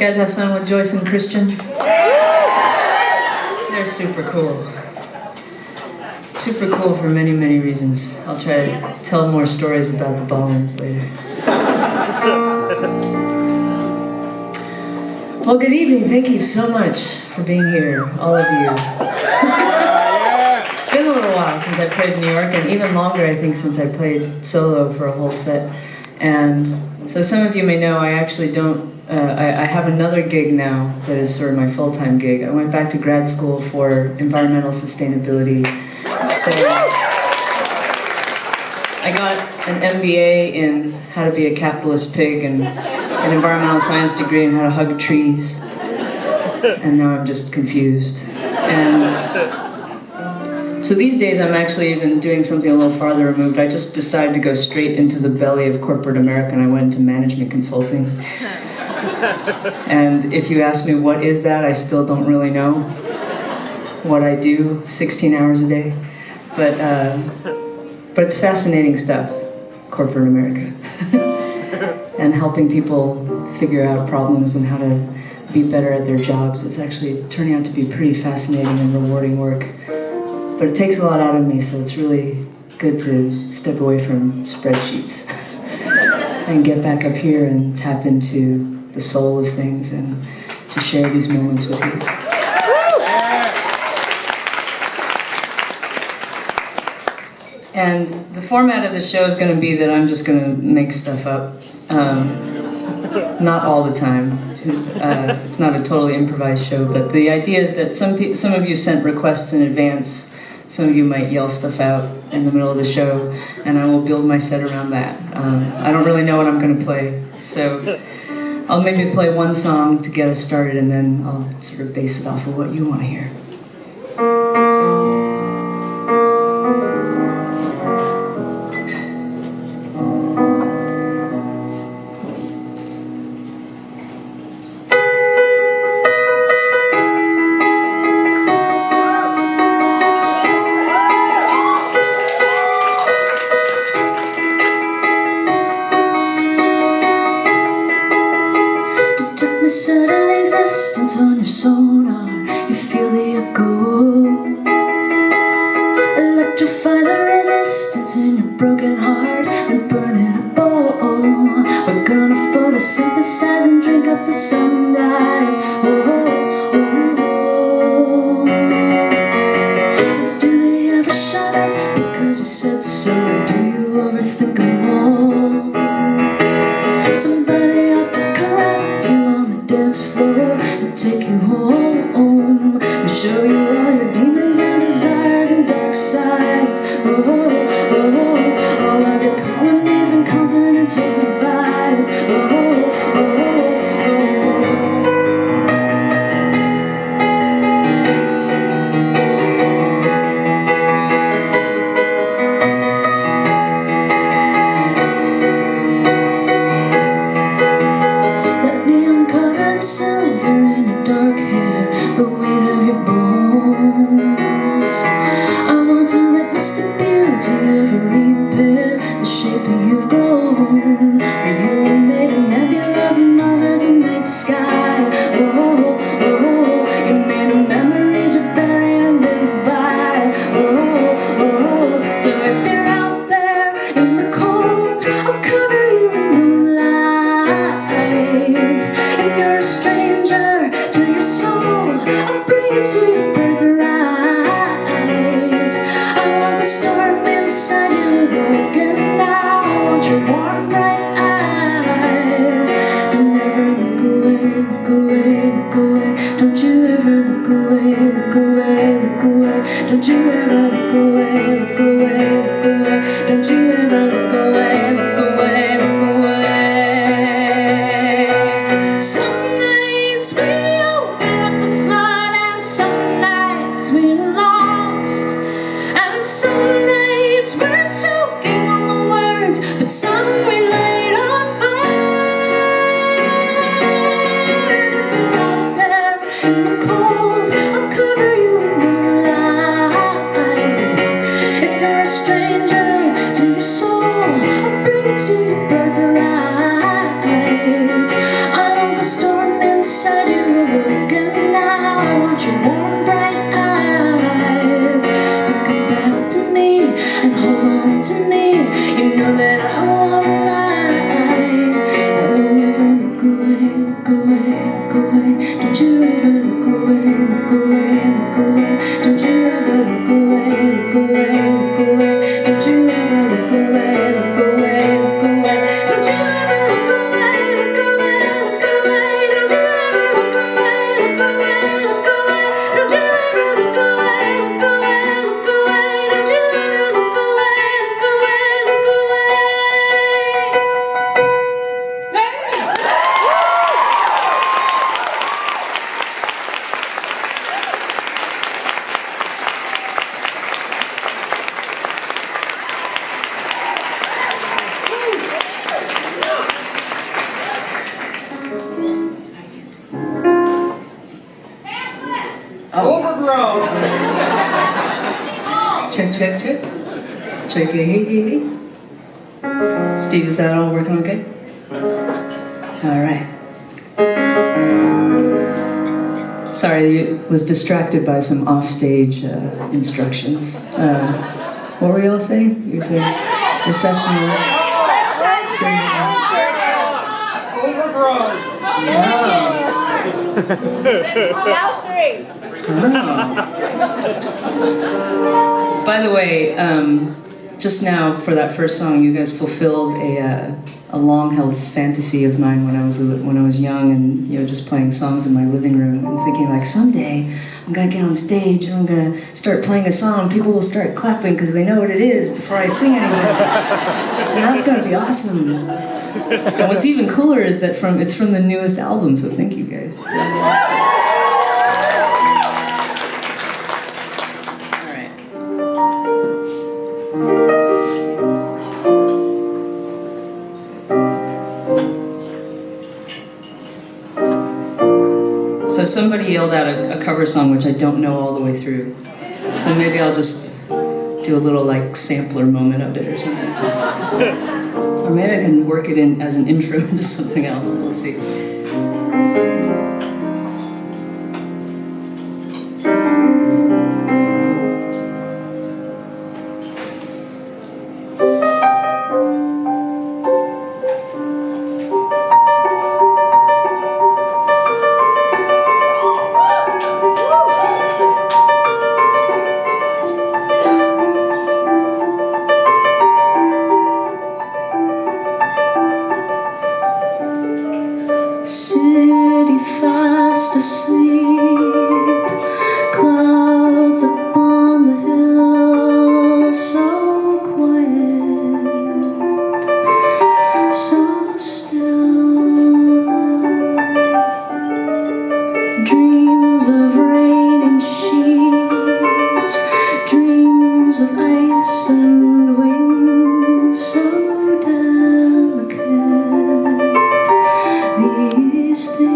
guys have fun with Joyce and Christian? They're super cool. Super cool for many, many reasons. I'll try to tell more stories about the Ballins later. Well, good evening. Thank you so much for being here, all of you. It's been a little while since I played in New York, and even longer, I think, since I played solo for a whole set. And so some of you may know I actually don't, I have another gig now that is sort of my full-time gig. I went back to grad school for environmental sustainability. So I got an MBA in how to be a capitalist pig and an environmental science degree in how to hug trees. And now I'm just confused. And so these days I'm actually even doing something a little farther removed. I just decided to go straight into the belly of corporate America, and I went into management consulting. And if you ask me what is that, I still don't really know what I do 16 hours a day. But it's fascinating stuff, corporate America. And helping people figure out problems and how to be better at their jobs is actually turning out to be pretty fascinating and rewarding work. But it takes a lot out of me, so it's really good to step away from spreadsheets and get back up here and tap into the soul of things and to share these moments with you. And the format of the show is going to be that I'm just going to make stuff up. Not all the time. It's not a totally improvised show, but the idea is that some of you sent requests in advance. Some of you might yell stuff out in the middle of the show, and I will build my set around that. I don't really know what I'm going to play, so I'll maybe play one song to get us started, and then I'll sort of base it off of what you want to hear. Sudden existence on your sonar, you feel the echo. Electrify the resistance in your broken heart and burn it a bowl. We're gonna photosynthesize and drink up the sunrise. Oh, oh, oh. So do they ever shut up because you said so? Do you overthink them all? Somebody ought to correct you on the dance floor and take you home and show you all your demons and desires and dark sides. Oh, oh, oh, all of your colonies and continental divides. Oh, oh, oh, oh. Silver in your dark hair, the weight of your bones. I want to witness the beauty of your repair, the shape you've grown. For you were made of nebulas and love as a night sky. Oh, oh, oh, you're made of memories you bury and live by. Oh, oh, oh, so if you're out there in the cold, I'll cover you in moonlight. If you're a stranger to your soul, I'll bring you to your birthright. I want the storm inside you broken now. I want your warm, bright eyes. Don't ever look away, look away, look away. Don't you ever look away, look away, look away. Don't you ever look away, look away, look away. Don't you ever look away, look away, look away. Some nights we open up the flood, and some nights we're lost, and some nights we're choking on the words, but some we laid on fire. If you're out there in the cold, I'll cover you in moonlight. If you're a stranger to your soul, I'll bring you to your birthright. I want the storm inside check, check. Check it, hey, hey, hey. Steve, is that all working okay? All right. Sorry, I was distracted by some offstage instructions. What were you all saying? You were saying recessional. Overgrown. Now three. Oh. By the way, just now for that first song, you guys fulfilled a long-held fantasy of mine when I was young, and just playing songs in my living room and thinking like someday I'm gonna get on stage and I'm gonna start playing a song. People will start clapping because they know what it is before I sing anything, and that's gonna be awesome. And what's even cooler is that it's from the newest album. So thank you guys. So somebody yelled out a cover song which I don't know all the way through. So maybe I'll just do a little like sampler moment of it or something. Or maybe I can work it in as an intro into something else. We'll see. City fast asleep, clouds upon the hill, so quiet, so still. Dreams of rain and sheets, dreams of ice and wings, so delicate. These things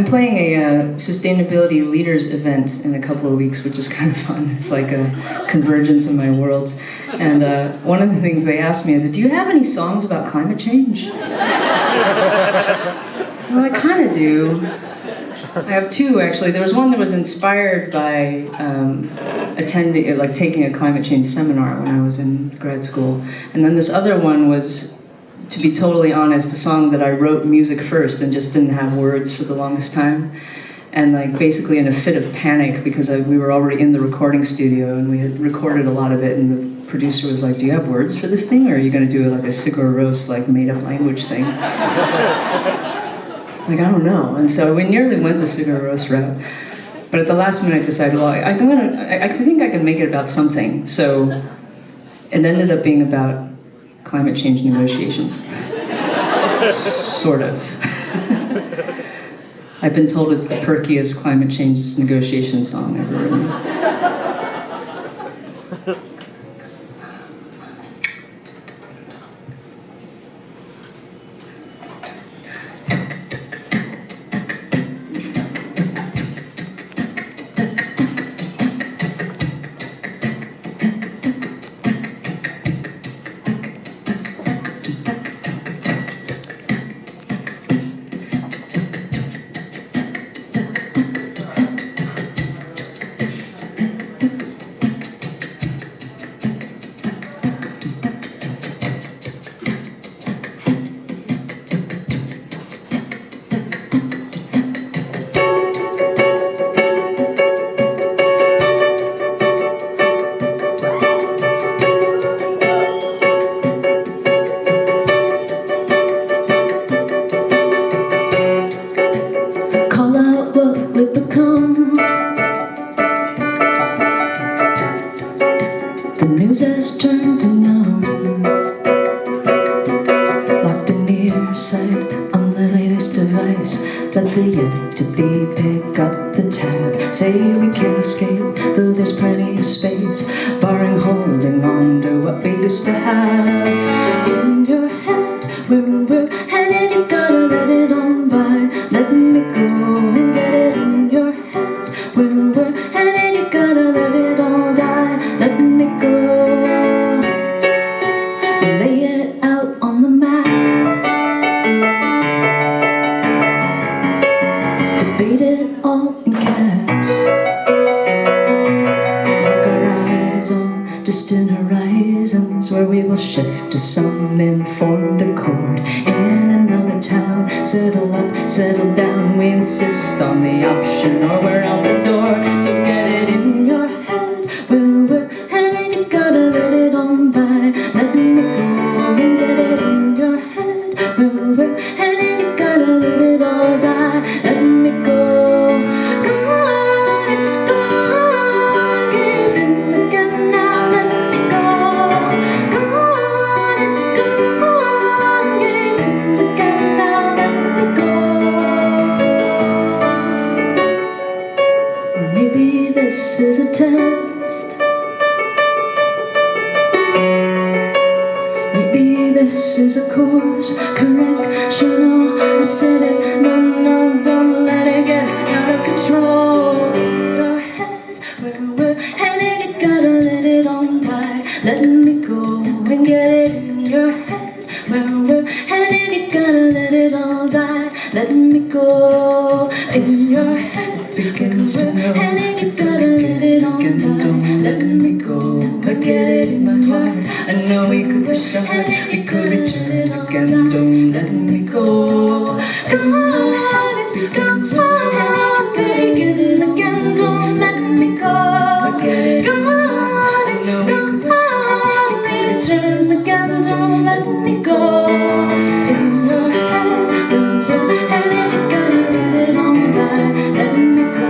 I'm playing a sustainability leaders event in a couple of weeks, which is kind of fun. It's like a convergence of my worlds. And one of the things they asked me is, do you have any songs about climate change? So I kind of do. I have two, actually. There was one that was inspired by taking a climate change seminar when I was in grad school. And then this other one was, to be totally honest, a song that I wrote music first and just didn't have words for the longest time. And like basically in a fit of panic, because we were already in the recording studio and we had recorded a lot of it, and the producer was like, do you have words for this thing, or are you going to do like a sigur rós, like made-up language thing? Like, I don't know. And so we nearly went the sigur rós route. But at the last minute I decided, well, I think I can make it about something. So it ended up being about climate change negotiations. Sort of. I've been told it's the perkiest climate change negotiation song ever written. The news has turned to numb. Locked in ear sight on the latest device. Let the yet to be pick up the tab. Say we can't escape, though there's plenty of space. Barring holding on to what we used to have. In your head, where we're headed, you gotta let it on by. Let me go and get it in your head. Where we're headed, you gotta let it all die. Let me go. Lay it out on the map. Debate it all in caps. Mark our eyes on distant horizons, where we will shift to some informed accord. In another town, settle up, settle down. We insist on the option, or we're out the door. So get it in your head, where we're headed, you gotta let it on by. Let me go and get it in your head, where we're headed, you gotta let it all die. Let me go. Gone, it's gone. Give in again now. Let me go. Gone, it's gone. Give in again now. Let me go. Or maybe this is a test. Maybe this is a course correctional. I said it, no, no, don't let it get out of control. In your head, where we're headed, you gotta let it on die. Let me go and get it in your head, where we're headed, you gotta let it all die. Let me go. In your head, begins to know. Headed, you gotta let it all die. Let me go. I get it in my heart. I know we could restart, we could return again. Don't let me go. Come on, it's gone. I get it again. Don't let me go. Come on, it's gone. We return again. Don't let me go. In your head, there's a headed, you gotta let it on by. Let me go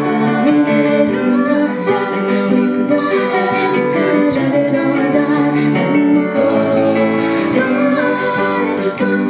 and get it in your head. I know we could rush ahead, you could let it all die. Let me go. Come on, it's gone.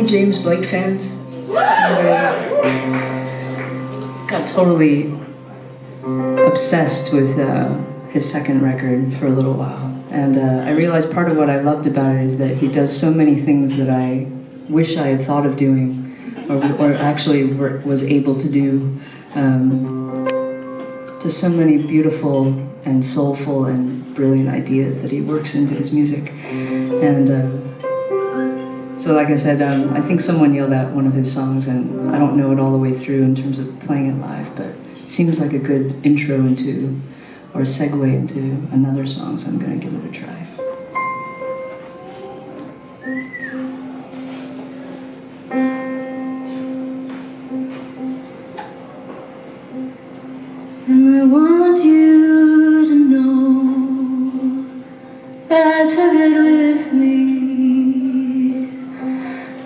Any James Blake fans? Got totally obsessed with his second record for a little while. And I realized part of what I loved about it is that he does so many things that I wish I had thought of doing, or actually was able to do, to so many beautiful and soulful and brilliant ideas that he works into his music. And so like I said, I think someone yelled out one of his songs, and I don't know it all the way through in terms of playing it live, but it seems like a good intro into, or a segue into another song, so I'm going to give it a try. And I want you to know that I took it with me,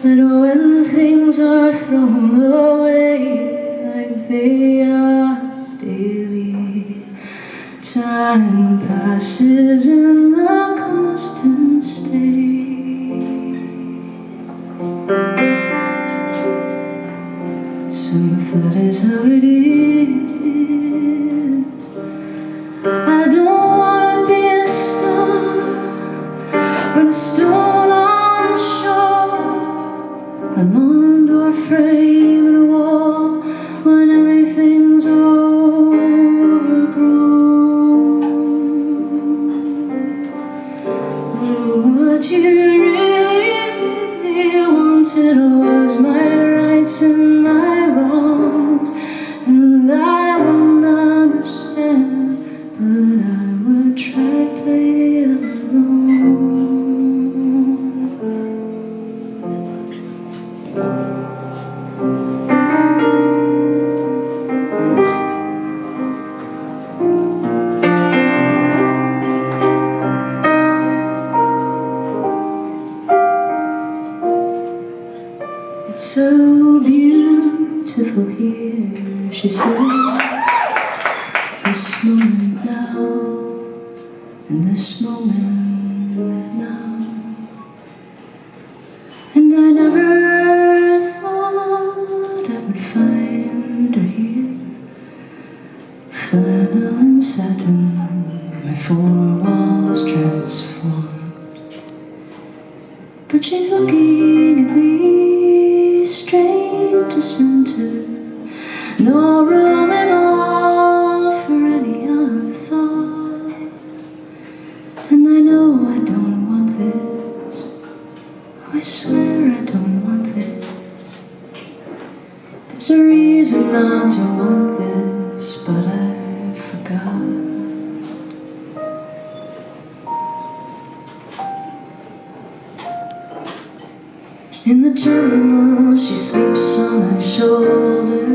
that when things are thrown away like they are daily, time passes in the constant state. So if that is how it is, I don't want to be a star, but a stone on the shore, a long door frame and a wall, when everything's overgrown. What you really wanted was my rights and my wrongs, and I wouldn't understand, but I would try to play along. It's so beautiful here, she said. This moment now, and this moment now. And I never thought I would find her here. Flannel and satin, my four walls transformed. But she's looking at me straight to center, no room at all for any other thought. And I know I don't want this, oh, I swear I don't want this. There's a reason not to want this, but I forgot. In the terminal, she sleeps on my shoulder,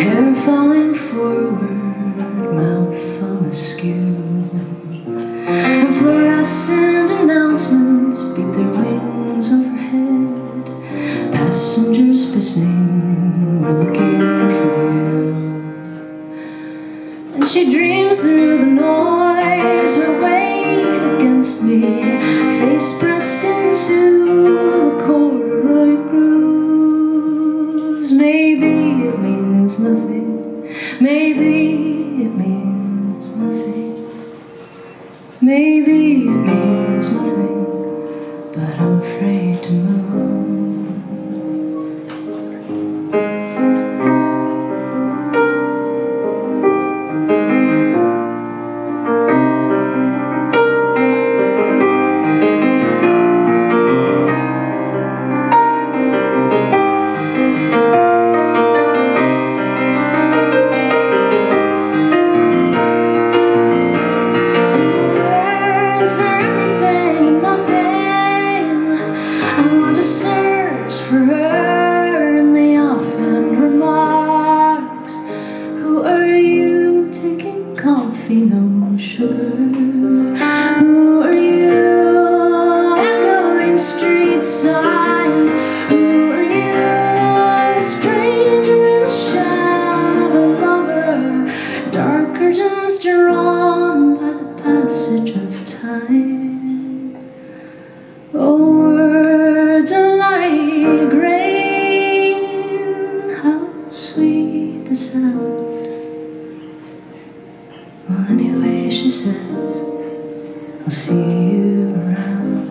hair falling forward, mouth all askew. And fluorescent announcements beat their wings overhead. Passengers pissing, we're looking for you. And she dreams through the noise, her weight against me, face pressed into the corduroy grooves. Maybe it means nothing, maybe it means nothing, maybe it means nothing, but I'm afraid to move. No sugar. Who are you? Echoing street signs. Who are you? A stranger in the shadow of a lover. Dark curtains drawn by the passage of time. Oh, words alive. you around.